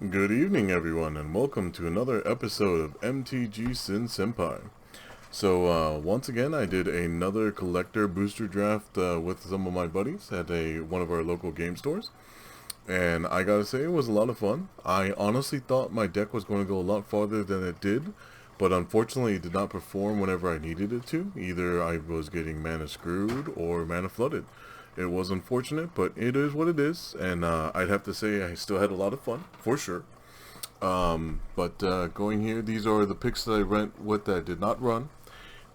Good evening, everyone, and welcome to another episode of MTG Sin Senpai. Once again, I did another collector booster draft with some of my buddies at one of our local game stores, and I gotta say, it was a lot of fun. I honestly thought my deck was going to go a lot farther than it did, but unfortunately, it did not perform whenever I needed it to. Either I was getting mana screwed or mana flooded. It was unfortunate, but it is what it is, and I'd have to say I still had a lot of fun, for sure. Going here, these are the picks that I went with that I did not run.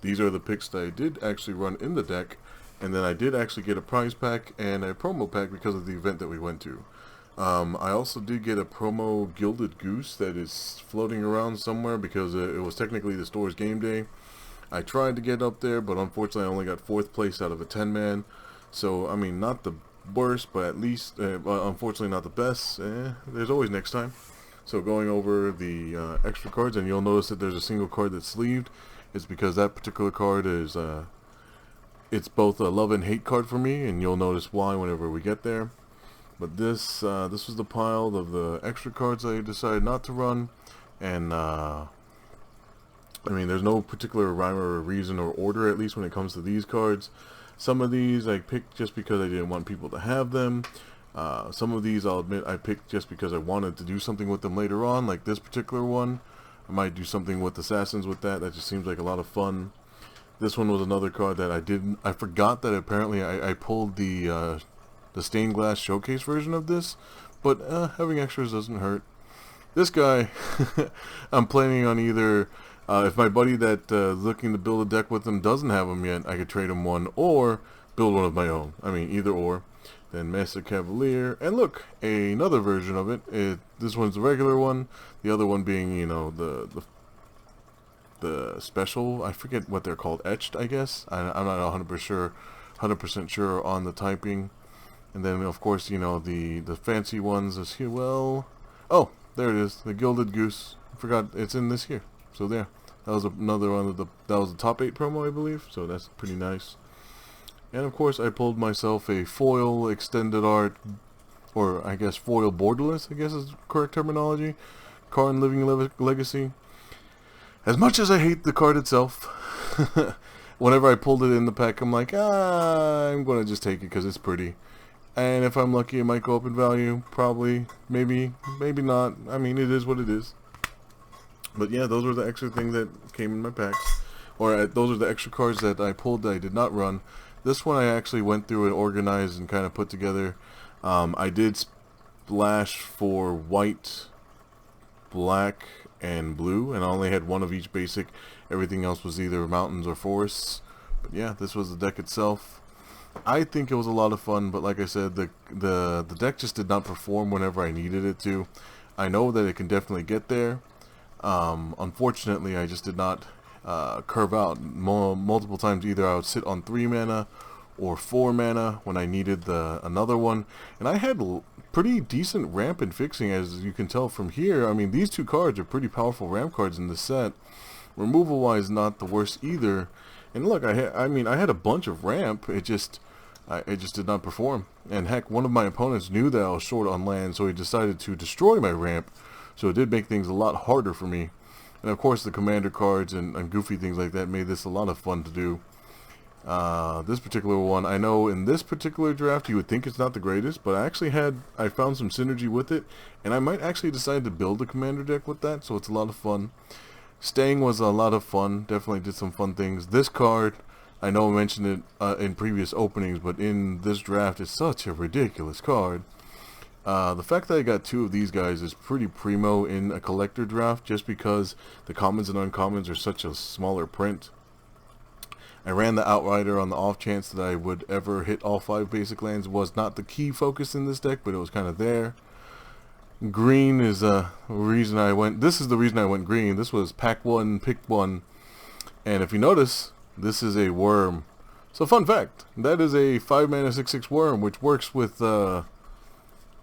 These are the picks that I did actually run in the deck, and then I did actually get a prize pack and a promo pack because of the event that we went to. I also did get a promo Gilded Goose that is floating around somewhere because it was technically the store's game day. I tried to get up there, but unfortunately I only got 4th place out of a 10-man. So, I mean, not the worst, but at least, unfortunately not the best. There's always next time. So going over the extra cards, and you'll notice that there's a single card that's sleeved. It's because that particular card is, it's both a love and hate card for me, and you'll notice why whenever we get there. But this was the pile of the extra cards I decided not to run, and I mean, there's no particular rhyme or reason or order, at least when it comes to these cards. Some of these I picked just because I didn't want people to have them. Some of these, I'll admit, I picked just because I wanted to do something with them later on, like this particular one. I might do something with Assassins with that. That just seems like a lot of fun. This one was another card that I forgot that apparently I pulled the stained glass showcase version of this, but having extras doesn't hurt. This guy, I'm planning on either, if my buddy that looking to build a deck with him doesn't have them yet, I could trade him one, or build one of my own. I mean, either or. Then Master Cavalier, and look, another version of it. This one's the regular one, the other one being, you know, the special. I forget what they're called, etched, I guess. I'm not 100% sure on the typing. And then, of course, you know, the fancy ones is here. Well, oh, there it is, the Gilded Goose. I forgot it's in this here. So there, that was another one of that was the top 8 promo, I believe. So that's pretty nice. And of course, I pulled myself a foil extended art, or I guess foil borderless, I guess is correct terminology, Karn Living Legacy. As much as I hate the card itself, whenever I pulled it in the pack, I'm like, I'm going to just take it because it's pretty. And if I'm lucky, it might go up in value, probably, maybe not. I mean, it is what it is. But yeah, those were the extra things that came in my packs. Or those are the extra cards that I pulled that I did not run. This one I actually went through and organized and kind of put together. I did splash for white, black, and blue, and I only had one of each basic. Everything else was either mountains or forests. But yeah, this was the deck itself. I think it was a lot of fun, but like I said, the deck just did not perform whenever I needed it to. I know that it can definitely get there. Unfortunately, I just did not curve out multiple times. Either I would sit on 3 mana or 4 mana when I needed another one, and I had pretty decent ramp and fixing, as you can tell from here. I mean, these two cards are pretty powerful ramp cards in this set. Removal wise, not the worst either. And look, I had a bunch of ramp. It just did not perform. And heck, one of my opponents knew that I was short on land, so he decided to destroy my ramp. So it did make things a lot harder for me. And of course, the commander cards and goofy things like that made this a lot of fun to do. This particular one, I know in this particular draft you would think it's not the greatest, but I found some synergy with it, and I might actually decide to build a commander deck with that, so it's a lot of fun. Staying was a lot of fun, definitely did some fun things. This card, I know I mentioned it in previous openings, but in this draft it's such a ridiculous card. The fact that I got 2 of these guys is pretty primo in a collector draft, just because the commons and uncommons are such a smaller print. I ran the Outrider on the off chance that I would ever hit all 5 basic lands. It was not the key focus in this deck, but it was kind of there. Green is the reason I went. This is the reason I went green. This was pack 1, pick 1, and if you notice, this is a worm. So fun fact, that is a 5 mana 6/6 worm, which works with the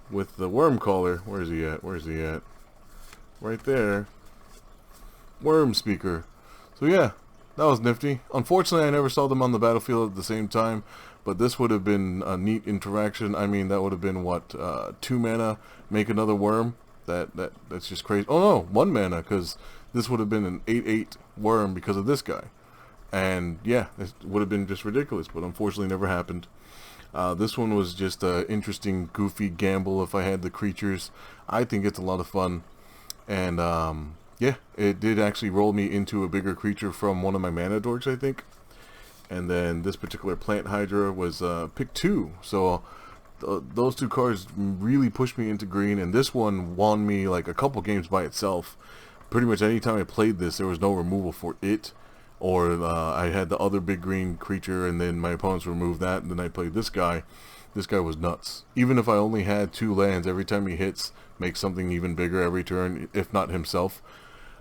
worm caller. Where is he at? Right there. Worm speaker. So yeah, that was nifty. Unfortunately, I never saw them on the battlefield at the same time, but this would have been a neat interaction. I mean, that would have been, what, 2 mana, make another worm. That's just crazy. Oh no, 1 mana, because this would have been an 8/8 worm because of this guy. And yeah, it would have been just ridiculous, but unfortunately never happened. This one was just an interesting, goofy gamble if I had the creatures. I think it's a lot of fun. And yeah, it did actually roll me into a bigger creature from one of my mana dorks, I think. And then this particular Plant Hydra was pick 2. So those 2 cards really pushed me into green, and this one won me like a couple games by itself. Pretty much any time I played this, there was no removal for it. Or I had the other big green creature, and then my opponents removed that, and then I played this guy. This guy was nuts. Even if I only had 2 lands, every time he hits, makes something even bigger every turn, if not himself.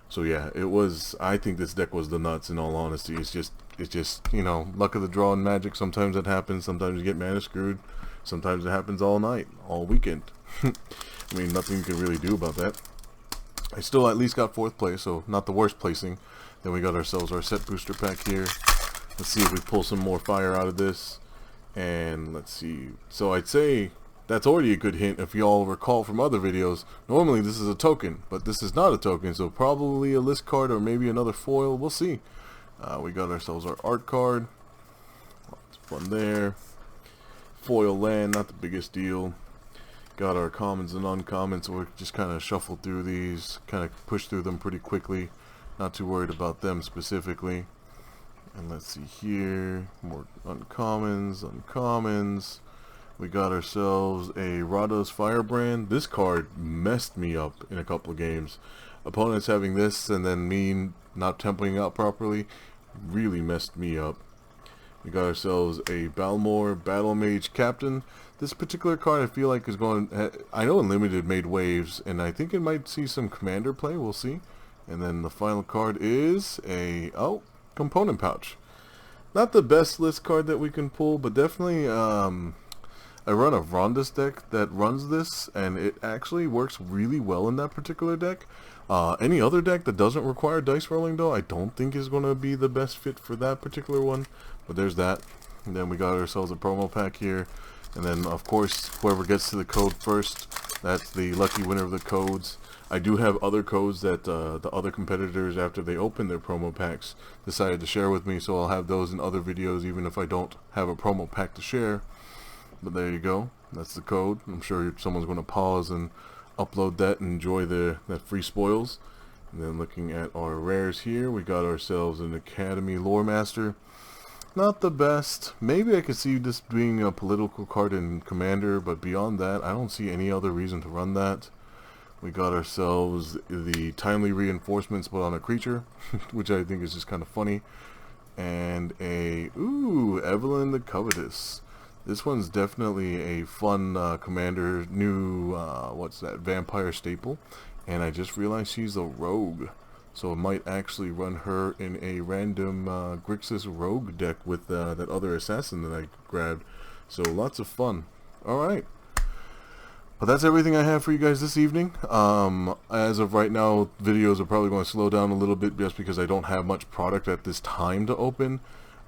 So yeah, it was. I think this deck was the nuts. In all honesty, it's just you know, luck of the draw in Magic. Sometimes it happens. Sometimes you get mana screwed. Sometimes it happens all night, all weekend. I mean, nothing you can really do about that. I still at least got 4th place, so not the worst placing. Then we got ourselves our set booster pack here. Let's see if we pull some more fire out of this. And let's see. So I'd say that's already a good hint. If y'all recall from other videos, normally this is a token, but this is not a token, so probably a list card or maybe another foil. We'll see. We got ourselves our art card. Lots of fun there. Foil land, not the biggest deal. Got our commons and uncommons, so we just kind of shuffle through these, kind of push through them pretty quickly. Not too worried about them specifically. And let's see here, more uncommons. We got ourselves a Rada's Firebrand. This card messed me up in a couple of games. Opponents having this and then me not templing out properly really messed me up. We got ourselves a Balmor Battle Mage Captain. This particular card I feel like is going... I know Unlimited made waves, and I think it might see some Commander play. We'll see. And then the final card is a... oh, Component Pouch. Not the best list card that we can pull, but definitely... I run a Rondus deck that runs this, and it actually works really well in that particular deck. Any other deck that doesn't require dice rolling, though, I don't think is going to be the best fit for that particular one. But there's that. And then we got ourselves a promo pack here. And then, of course, whoever gets to the code first, that's the lucky winner of the codes. I do have other codes that the other competitors, after they open their promo packs, decided to share with me. So I'll have those in other videos, even if I don't have a promo pack to share. But there you go. That's the code. I'm sure someone's going to pause and upload that and enjoy that free spoils. And then looking at our rares here, we got ourselves an Academy Lore Master. Not the best. Maybe I could see this being a political card in Commander, but beyond that, I don't see any other reason to run that. We got ourselves the Timely Reinforcements but on a creature, which I think is just kind of funny. And a, ooh, Evelyn the Covetous. This one's definitely a fun Commander, new, what's that, Vampire staple. And I just realized she's a rogue. So I might actually run her in a random Grixis rogue deck with that other assassin that I grabbed. So lots of fun. Alright. But that's everything I have for you guys this evening. As of right now, videos are probably going to slow down a little bit just because I don't have much product at this time to open.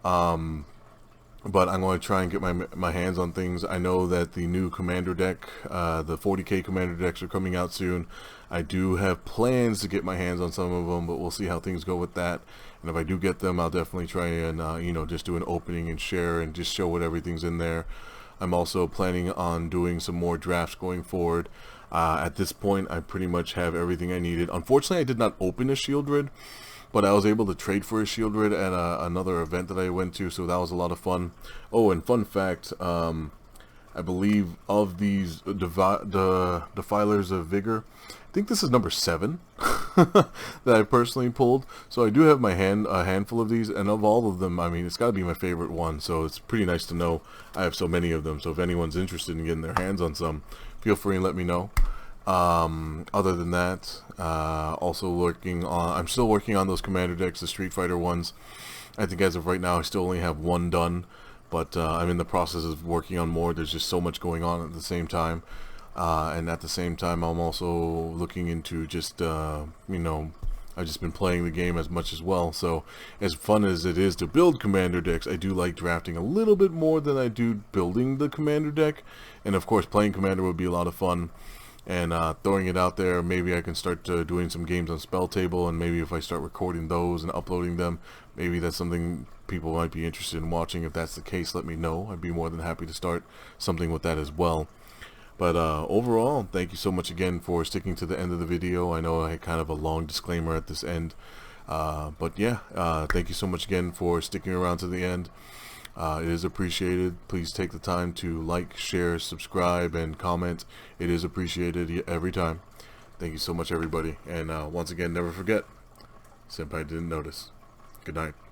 But I'm going to try and get my hands on things. I know that the new Commander deck, the 40k Commander decks are coming out soon. I do have plans to get my hands on some of them, but we'll see how things go with that. And if I do get them, I'll definitely try and, you know, just do an opening and share and just show what everything's in there. I'm also planning on doing some more drafts going forward. At this point, I pretty much have everything I needed. Unfortunately, I did not open a Shieldred, but I was able to trade for a Shieldred at another event that I went to, so that was a lot of fun. Oh, and fun fact, I believe of these Defilers of Vigor, I think this is number 7 that I personally pulled. So I do have a handful of these, and of all of them, I mean, it's got to be my favorite one. So it's pretty nice to know I have so many of them. So if anyone's interested in getting their hands on some, feel free and let me know. Other than that, also I'm still working on those Commander decks, the Street Fighter ones. I think as of right now, I still only have one done, but I'm in the process of working on more. There's just so much going on at the same time. And at the same time, I'm also looking into just, you know, I've just been playing the game as much as well. So as fun as it is to build Commander decks, I do like drafting a little bit more than I do building the Commander deck. And of course, playing Commander would be a lot of fun. and throwing it out there. Maybe I can start doing some games on Spell Table, and maybe if I start recording those and uploading them, maybe that's something people might be interested in watching. If that's the case, let me know. I'd be more than happy to start something with that as well. But overall, thank you so much again for sticking to the end of the video. I know I had kind of a long disclaimer at this end, but yeah, thank you so much again for sticking around to the end. It is appreciated. Please take the time to like, share, subscribe, and comment. It is appreciated every time. Thank you so much, everybody. And once again, never forget, Senpai didn't notice. Good night.